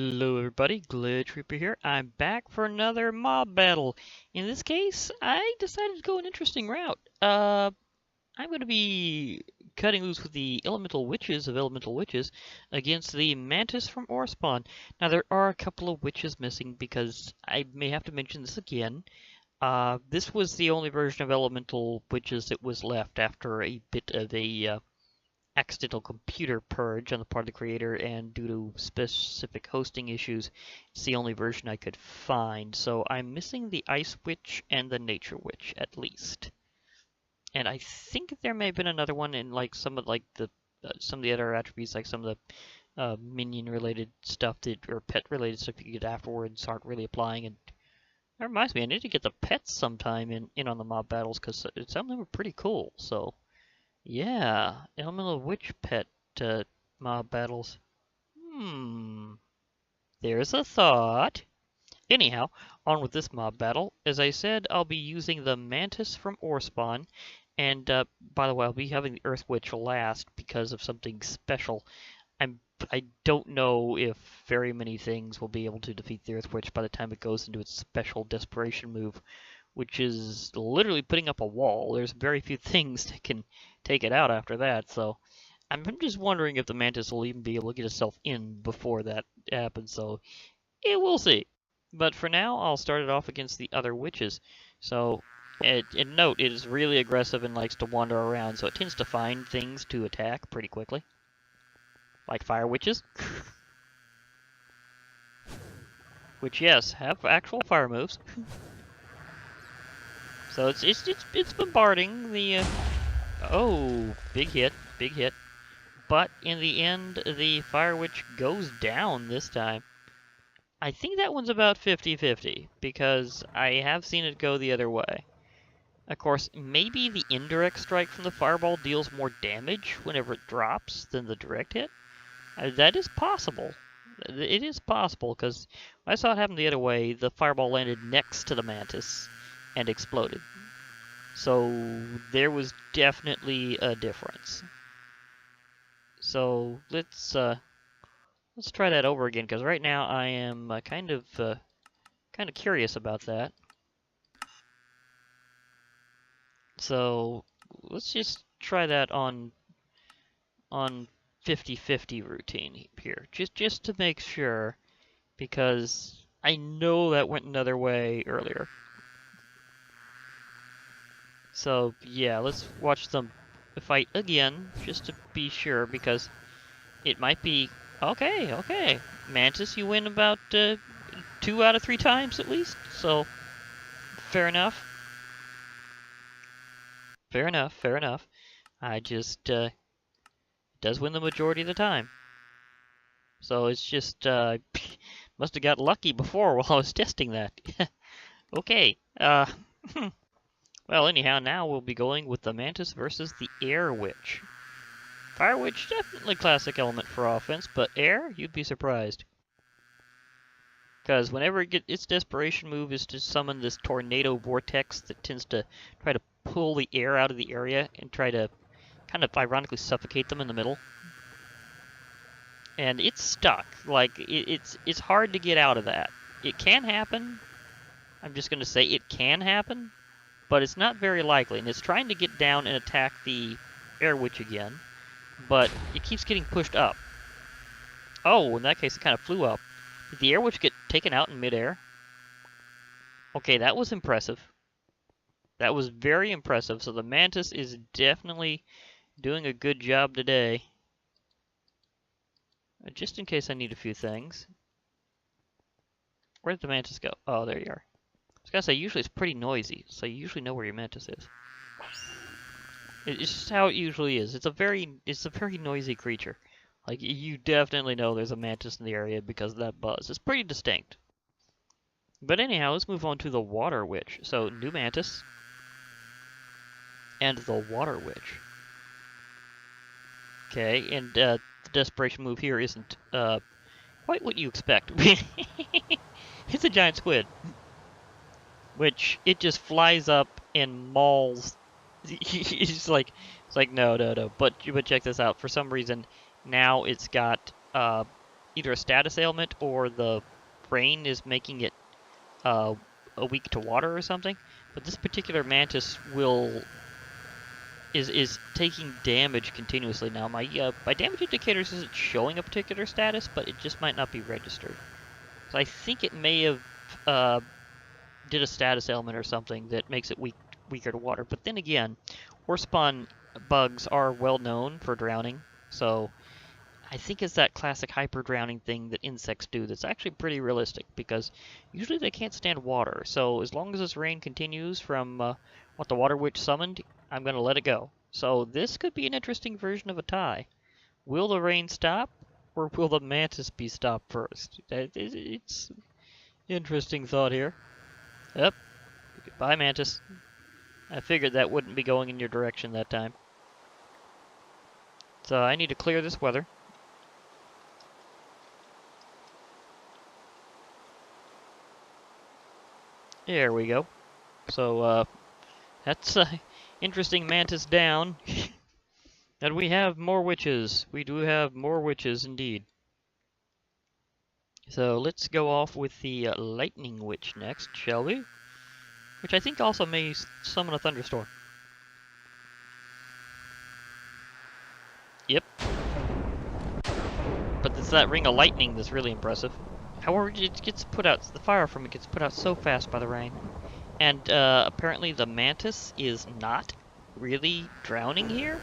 Hello everybody, Glitch Reaper here. I'm back for another mob battle. In this case, I decided to go an interesting route. I'm going to be cutting loose with the Elemental Witches of Elemental Witches against the Mantis from OreSpawn. Now there are a couple of witches missing because I may have to mention this again. This was the only version of Elemental Witches that was left after a bit of a accidental computer purge on the part of the creator, and due to specific hosting issues, it's the only version I could find. So I'm missing the Ice Witch and the Nature Witch at least. And I think there may have been another one in like some of the other attributes, like some of the minion related stuff or pet related stuff you get afterwards aren't really applying. And that reminds me, I need to get the pets sometime in on the mob battles because some of them were pretty cool. So yeah, Elemental Witch Pet mob battles. There's a thought. Anyhow, on with this mob battle. As I said, I'll be using the Mantis from OreSpawn, and by the way, I'll be having the Earth Witch last because of something special. I don't know if very many things will be able to defeat the Earth Witch by the time it goes into its special desperation move, which is literally putting up a wall. There's very few things that can take it out after that, so I'm just wondering if the Mantis will even be able to get itself in before that happens, so we'll see. But for now, I'll start it off against the other witches. So, and note, it is really aggressive and likes to wander around, so it tends to find things to attack pretty quickly. Like fire witches. Which, yes, have actual fire moves. So it's bombarding the oh, big hit. But in the end, the Fire Witch goes down this time. I think that one's about 50-50 because I have seen it go the other way. Of course, maybe the indirect strike from the fireball deals more damage whenever it drops than the direct hit. That is possible. It is possible because when I saw it happen the other way, the fireball landed next to the Mantis and exploded. So there was definitely a difference. So let's try that over again, because right now I am kind of curious about that. So let's just try that on 50-50 routine here, just to make sure, because I know that went another way earlier. So yeah, let's watch them fight again, just to be sure, because it might be... Okay. Mantis, you win about 2 out of 3 times at least, so fair enough. Fair enough. I just... does win the majority of the time. So it's just... must have got lucky before while I was testing that. Okay. Well, anyhow, now we'll be going with the Mantis versus the Air Witch. Fire Witch, definitely classic element for offense, but air, you'd be surprised. Because whenever it gets its desperation move is to summon this tornado vortex that tends to try to pull the air out of the area and try to kind of ironically suffocate them in the middle. And it's stuck. Like, it's hard to get out of that. It can happen. I'm just going to say it can happen, but it's not very likely. And it's trying to get down and attack the Air Witch again, but it keeps getting pushed up. Oh, in that case, it kind of flew up. Did the Air Witch get taken out in midair? Okay, that was impressive. That was very impressive. So the Mantis is definitely doing a good job today. Just in case I need a few things. Where did the Mantis go? Oh, there you are. I was gonna say, usually it's pretty noisy, so you usually know where your Mantis is. It's just how it usually is. It's a very noisy creature. Like, you definitely know there's a Mantis in the area because of that buzz. It's pretty distinct. But anyhow, let's move on to the Water Witch. So, new Mantis and the Water Witch. Okay, and the desperation move here isn't quite what you expect. It's a giant squid, which it just flies up and mauls. It's like no. But check this out. For some reason, now it's got either a status ailment or the rain is making it weak to water or something. But this particular mantis is taking damage continuously now. My damage indicators isn't showing a particular status, but it just might not be registered. So I think it may have did a status ailment or something that makes it weaker to water. But then again, OreSpawn bugs are well known for drowning, so I think it's that classic hyper drowning thing that insects do that's actually pretty realistic, because usually they can't stand water. So as long as this rain continues from what the Water Witch summoned, I'm going to let it go. So this could be an interesting version of a tie. Will the rain stop, or will the mantis be stopped first? It's interesting thought here. Yep. Goodbye, mantis. I figured that wouldn't be going in your direction that time. So I need to clear this weather. There we go. So, that's interesting mantis down. And we have more witches. We do have more witches indeed. So let's go off with the lightning witch next, shall we? Which I think also may summon a thunderstorm. Yep. But it's that ring of lightning that's really impressive. However, it gets put out, the fire from it gets put out so fast by the rain. And apparently the mantis is not really drowning here.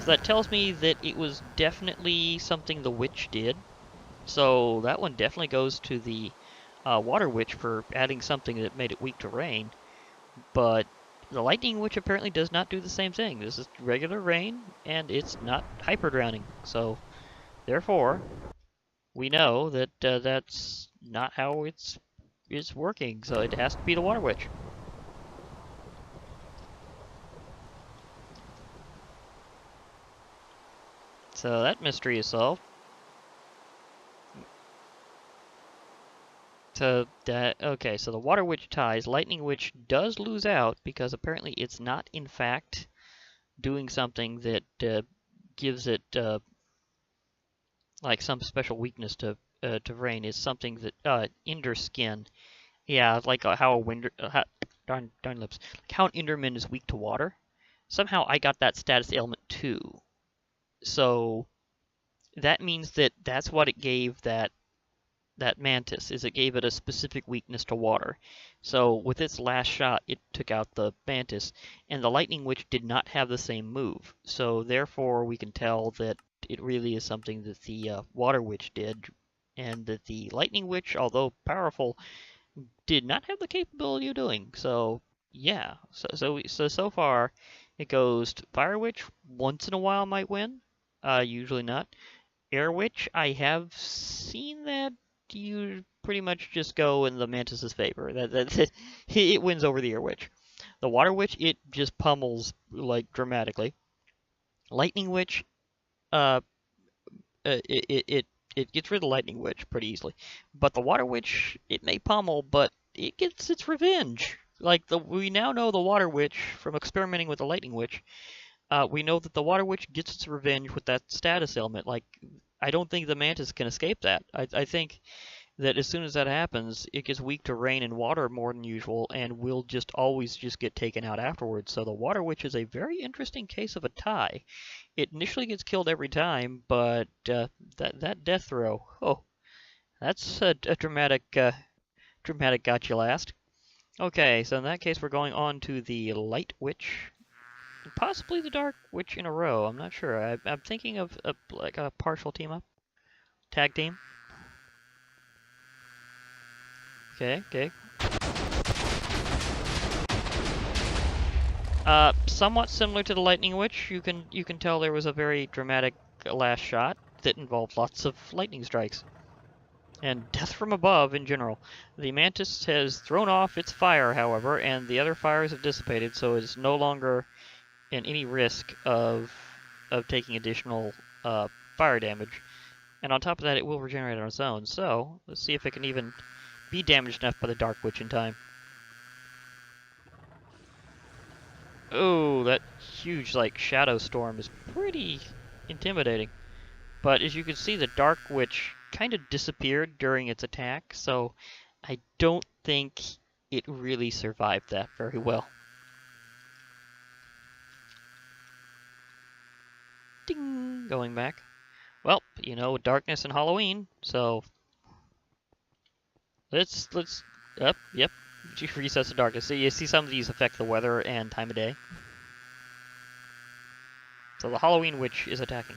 So that tells me that it was definitely something the witch did. So that one definitely goes to the water witch for adding something that made it weak to rain. But the lightning witch apparently does not do the same thing. This is regular rain, and it's not hyper drowning. So therefore, we know that that's not how it's working. So it has to be the water witch. So that mystery is solved. So that, okay, so the water witch ties, lightning witch does lose out because apparently it's not in fact doing something that gives it like some special weakness to rain. It's something that Ender skin, yeah, like how a winder, darn lips, like how an Enderman is weak to water. Somehow I got that status ailment too. So that means that that's what it gave that mantis, is it gave it a specific weakness to water. So with its last shot, it took out the mantis, and the lightning witch did not have the same move. So therefore, we can tell that it really is something that the water witch did, and that the lightning witch, although powerful, did not have the capability of doing. So yeah, so far, it goes to fire witch. Once in a while might win, usually not. Air witch, I have seen that you pretty much just go in the mantis's favor. It wins over the air witch. The water witch, it just pummels like dramatically. Lightning witch, uh, it gets rid of the lightning witch pretty easily. But the water witch, it may pummel, but it gets its revenge. Like we now know the water witch from experimenting with the lightning witch. We know that the water witch gets its revenge with that status ailment. Like, I don't think the mantis can escape that. I think that as soon as that happens, it gets weak to rain and water more than usual, and will just always just get taken out afterwards. So the water witch is a very interesting case of a tie. It initially gets killed every time, but that death throw, oh, that's a dramatic got you last. Okay, so in that case, we're going on to the light witch. Possibly the Dark Witch in a row. I'm not sure. I'm thinking of like a partial team up, tag team. Okay. Somewhat similar to the Lightning Witch. You can tell there was a very dramatic last shot that involved lots of lightning strikes and death from above in general. The mantis has thrown off its fire, however, and the other fires have dissipated, so it's no longer in any risk of taking additional fire damage. And on top of that, it will regenerate on its own. So let's see if it can even be damaged enough by the Dark Witch in time. Oh, that huge like shadow storm is pretty intimidating. But as you can see, the Dark Witch kind of disappeared during its attack, so I don't think it really survived that very well. Ding! Going back. Well, you know, darkness and Halloween, so let's up, yep. Resets the darkness. So you see some of these affect the weather and time of day. So the Halloween witch is attacking.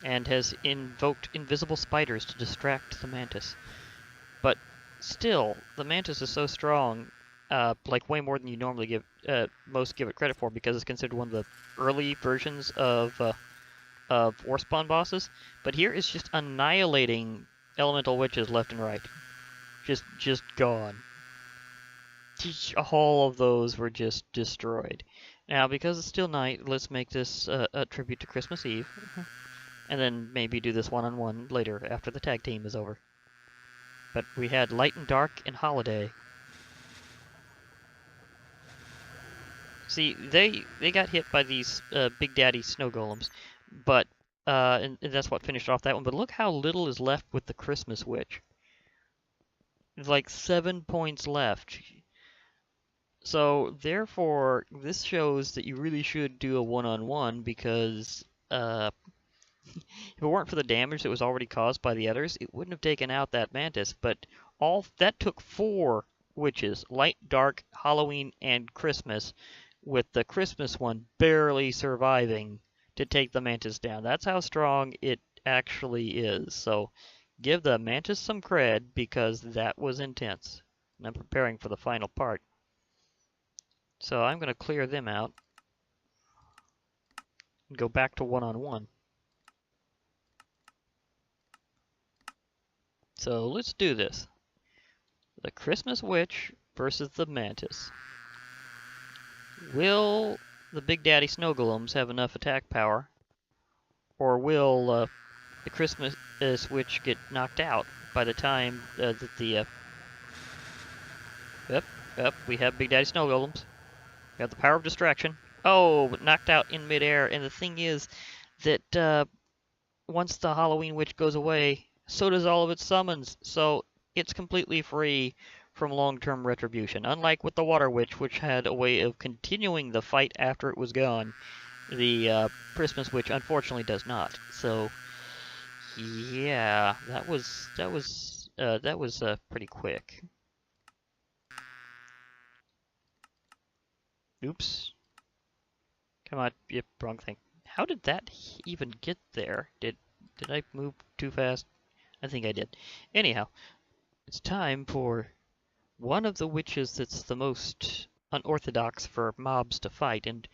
And has invoked invisible spiders to distract the mantis. But still, the mantis is so strong, like way more than you normally give most give it credit for, because it's considered one of the early versions of OreSpawn bosses. But here it's just annihilating elemental witches left and right. Just gone. All of those were just destroyed. Now, because it's still night, let's make this a tribute to Christmas Eve. And then maybe do this one-on-one later after the tag team is over. But we had Light and Dark and Holiday. See, they got hit by these Big Daddy snow golems, but and that's what finished off that one. But look how little is left with the Christmas Witch. There's like 7 points left. So therefore, this shows that you really should do a one-on-one because if it weren't for the damage that was already caused by the others, it wouldn't have taken out that mantis. But all that took 4 witches: Light, Dark, Halloween, and Christmas, with the Christmas one barely surviving to take the mantis down. That's how strong it actually is. So give the mantis some cred because that was intense. And I'm preparing for the final part. So I'm going to clear them out and go back to one-on-one. So let's do this. The Christmas Witch versus the Mantis. Will the Big Daddy Snow Golems have enough attack power? Or will the Christmas Witch get knocked out by the time that the... Yep, we have Big Daddy Snow Golems. We have the power of distraction. Oh, but knocked out in midair. And the thing is that once the Halloween Witch goes away, so does all of its summons, so it's completely free from long-term retribution. Unlike with the Water Witch, which had a way of continuing the fight after it was gone, the Christmas Witch unfortunately does not. So, yeah, that was pretty quick. Oops. Come on, yep, wrong thing. How did that even get there? Did I move too fast? I think I did. Anyhow, it's time for one of the witches that's the most unorthodox for mobs to fight, and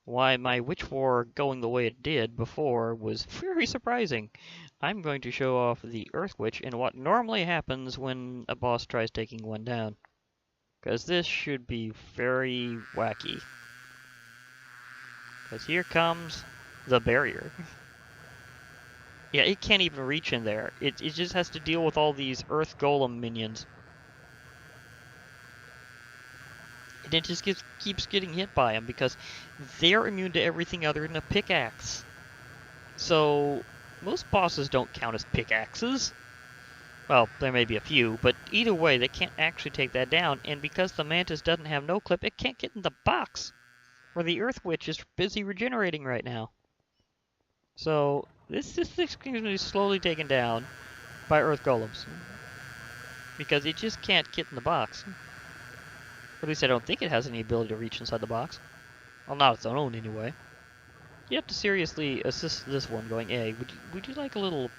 why my witch war going the way it did before was very surprising. I'm going to show off the Earth Witch and what normally happens when a boss tries taking one down. Because this should be very wacky. Because here comes the barrier. Yeah, it can't even reach in there. It just has to deal with all these Earth Golem minions. And it just keeps getting hit by them because they're immune to everything other than a pickaxe. So, most bosses don't count as pickaxes. Well, there may be a few, but either way, they can't actually take that down. And because the Mantis doesn't have no clip, it can't get in the box where the Earth Witch is busy regenerating right now. So, this thing's going to be slowly taken down by Earth Golems. Because it just can't get in the box. Or at least I don't think it has any ability to reach inside the box. Well, not its own anyway. You have to seriously assist this one going, hey, would you like a little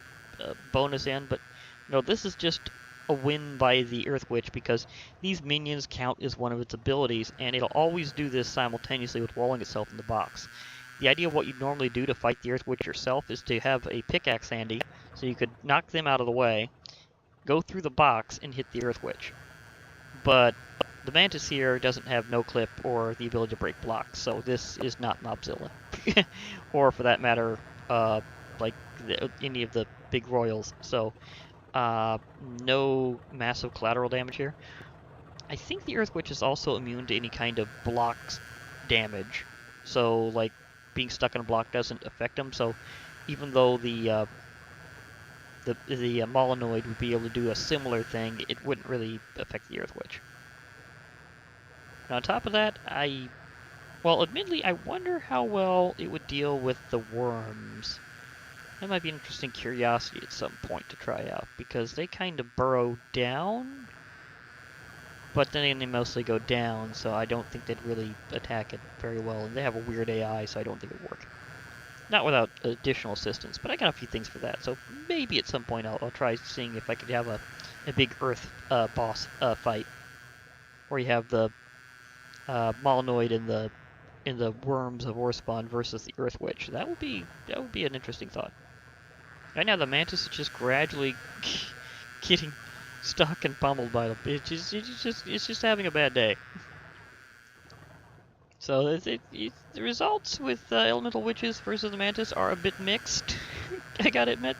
bonus in? But no, this is just a win by the Earth Witch because these minions count as one of its abilities, and it'll always do this simultaneously with rolling itself in the box. The idea of what you'd normally do to fight the Earth Witch yourself is to have a pickaxe handy, so you could knock them out of the way, go through the box, and hit the Earth Witch. But the Mantis here doesn't have no clip or the ability to break blocks, so this is not Mobzilla. Or for that matter, like any of the big royals. So, no massive collateral damage here. I think the Earth Witch is also immune to any kind of blocks damage. So, like, being stuck in a block doesn't affect them. So, even though the the Molinoid would be able to do a similar thing, it wouldn't really affect the Earth Witch. And on top of that, well, admittedly, I wonder how well it would deal with the worms. That might be an interesting curiosity at some point to try out, because they kind of burrow down, but then they mostly go down, so I don't think they'd really attack it very well. And they have a weird AI, so I don't think it'd work. Not without additional assistance, but I got a few things for that, so maybe at some point I'll try seeing if I could have a big Earth boss fight, where you have the Molinoid in the worms of OreSpawn versus the Earth Witch. That would be an interesting thought. Right now the Mantis is just gradually getting stuck and pummeled by them. It's just having a bad day. So the results with Elemental Witches versus the Mantis are a bit mixed. I gotta admit,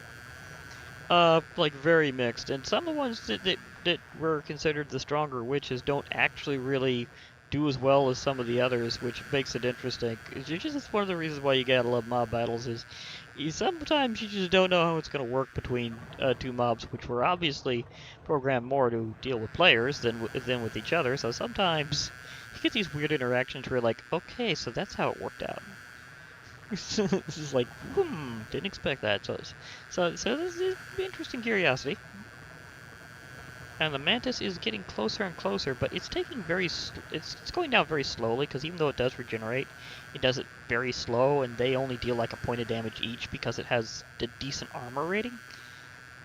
like very mixed. And some of the ones that were considered the stronger witches don't actually really do as well as some of the others, which makes it interesting. It's just one of the reasons why you gotta love mob battles is sometimes you just don't know how it's gonna work between two mobs, which were obviously programmed more to deal with players than with each other. So sometimes you get these weird interactions where you're like, okay, so that's how it worked out. This is like, didn't expect that. So this is an interesting curiosity. And the Mantis is getting closer and closer, but it's taking it's going down very slowly, because even though it does regenerate, it does it very slow, and they only deal like a point of damage each because it has a decent armor rating.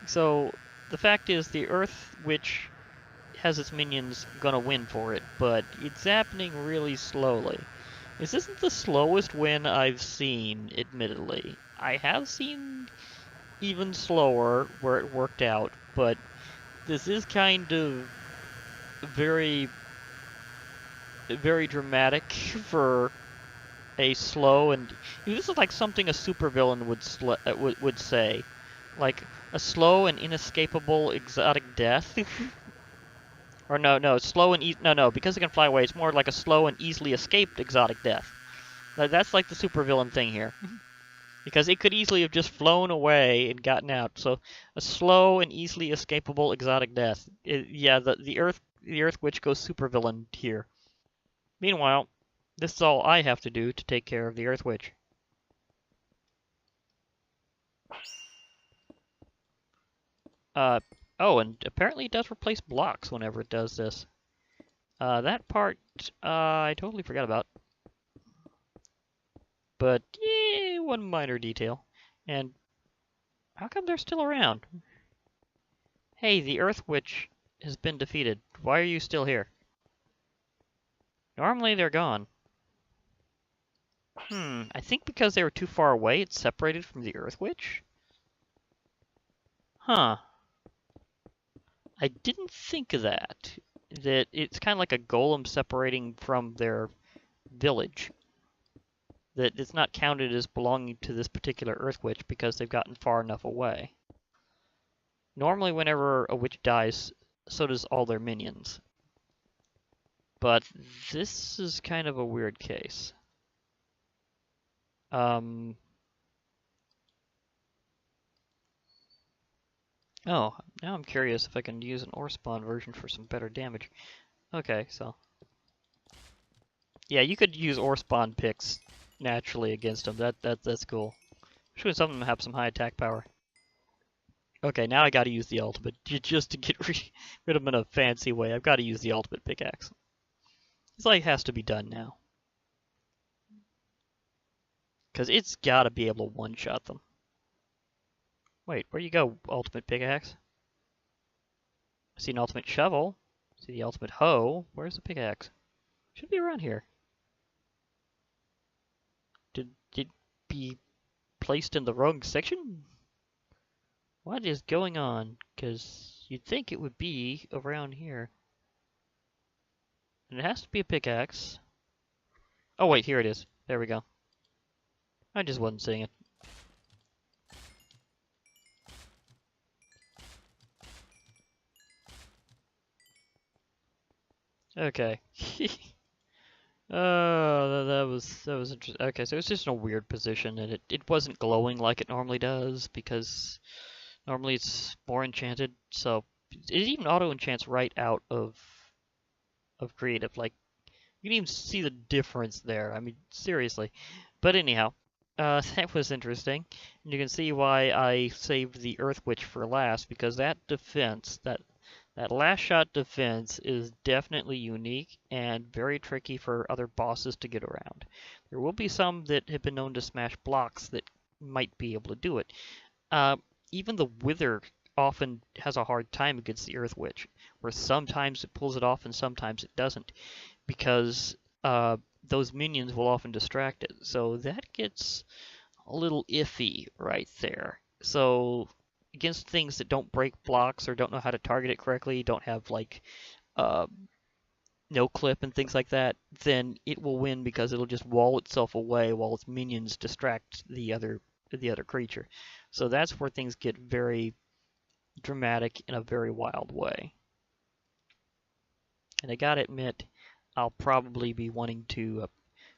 So the fact is, the Earth Witch has its minions gonna win for it, but it's happening really slowly. This isn't the slowest win I've seen, admittedly. I have seen even slower where it worked out, but this is kind of very, very dramatic for a slow, and this is like something a supervillain would say, like a slow and inescapable exotic death. Or no, slow and no, because it can fly away, it's more like a slow and easily escaped exotic death. That's like the supervillain thing here. Because it could easily have just flown away and gotten out. So a slow and easily escapable exotic death. Yeah, the Earth Witch goes supervillain here. Meanwhile, this is all I have to do to take care of the Earth Witch. Oh, and apparently it does replace blocks whenever it does this. That part, I totally forgot about. But, yeah, one minor detail. And how come they're still around? Hey, the Earth Witch has been defeated. Why are you still here? Normally they're gone. I think because they were too far away, it's separated from the Earth Witch? Huh. I didn't think of that. That it's kind of like a golem separating from their village. That it's not counted as belonging to this particular Earth Witch because they've gotten far enough away. Normally whenever a witch dies, so does all their minions. But this is kind of a weird case. Oh, now I'm curious if I can use an OreSpawn version for some better damage. Okay, so... yeah, you could use OreSpawn picks naturally against them. That's cool. Especially when some of them have some high attack power. Okay, now I gotta use the ultimate, just to get rid of them in a fancy way. I've gotta use the ultimate pickaxe. It's like, has to be done now. Because it's gotta be able to one-shot them. Wait, where you go, ultimate pickaxe? I see an ultimate shovel. I see the ultimate hoe. Where's the pickaxe? Should be around here. Did it be placed in the wrong section? What is going on? Because you'd think it would be around here. And it has to be a pickaxe. Oh wait, here it is. There we go. I just wasn't seeing it. Okay. That was interesting. Okay, so it's just in a weird position, and it wasn't glowing like it normally does because Normally it's more enchanted, so it even auto enchants right out of creative. Like you can even see the difference there. I mean, seriously. But anyhow, that was interesting. And you can see why I saved the Earth Witch for last, because that defense, that last shot defense is definitely unique and very tricky for other bosses to get around. There will be some that have been known to smash blocks that might be able to do it. Uh, Even the Wither often has a hard time against the Earth Witch, where sometimes it pulls it off and sometimes it doesn't, because those minions will often distract it. So that gets a little iffy right there. So against things that don't break blocks or don't know how to target it correctly, don't have like uh, no clip and things like that, then it will win because it'll just wall itself away while its minions distract the other creature. So that's where things get very dramatic in a very wild way. And I gotta admit, I'll probably be wanting to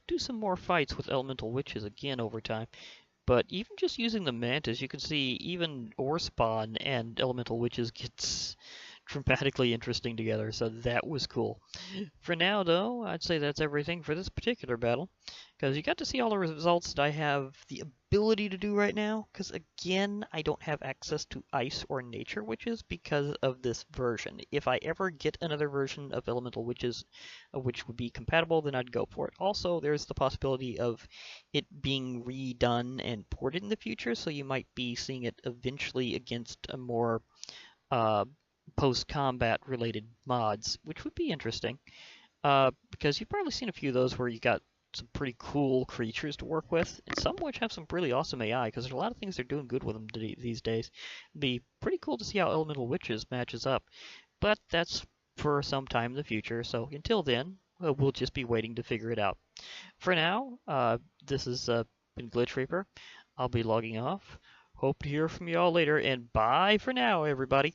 do some more fights with elemental witches again over time. But even just using the mantis, you can see even OreSpawn and elemental witches gets dramatically interesting together, so that was cool. For now, though, I'd say that's everything for this particular battle, because you got to see all the results that I have the ability to do right now, because again, I don't have access to ice or nature witches because of this version. If I ever get another version of elemental witches which would be compatible, then I'd go for it. Also, there's the possibility of it being redone and ported in the future, so you might be seeing it eventually against a more uh, post-combat related mods, which would be interesting. Because you've probably seen a few of those where you got some pretty cool creatures to work with, and some which have some really awesome AI, because there's a lot of things they're doing good with them these days. It'd be pretty cool to see how Elemental Witches matches up, but that's for some time in the future, so until then, we'll just be waiting to figure it out. For now, this has been Glitch Reaper. I'll be logging off. Hope to hear from you all later, and bye for now, everybody.